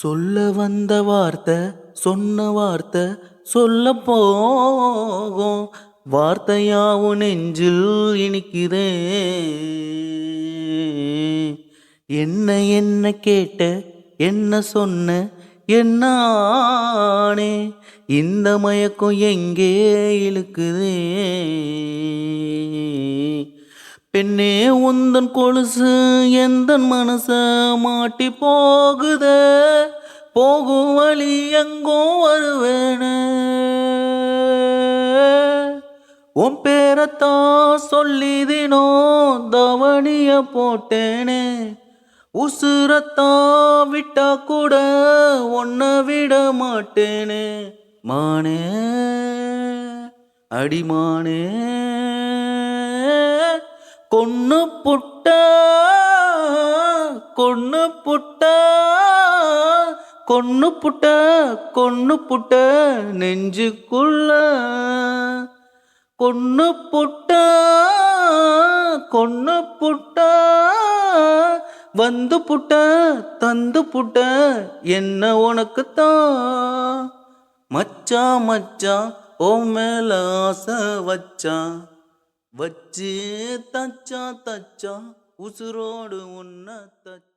சொல்ல வந்த வார்த்தை சொன்ன வார்த்தை சொல்ல போகும் வார்த்தையாவும் நெஞ்சில் இனிக்குதே. என்ன என்ன கேட்ட என்ன சொன்ன என்ன ஆனே இந்த மயக்கம் எங்கே இழுக்குதே. பெண்ணே உந்தன் கொலுசு எந்தன் மனச மாட்டி போகுத போகும் வழி எங்கோ வருவேனே. உன் பேரத்தான் சொல்லிதினோ தவணிய போட்டேனே. உசுரத்தான் விட்டா கூட ஒன்ன விட மாட்டேனே. மானே அடிமானே கொன்னு புட்ட கொன்னு புட்ட கொன்னு புட்ட கொன்னு புட்ட நெஞ்சுக்குள்ள கொன்னு புட்ட கொன்னு புட்ட வந்து புட்ட தந்து புட்ட என்ன உனக்குத்தான் மச்சான் மச்சான் ஓ மேல ஆசை வச்சான் வச்சு தச்சா தச்சா உசுரோடு உன்ன தச்சா.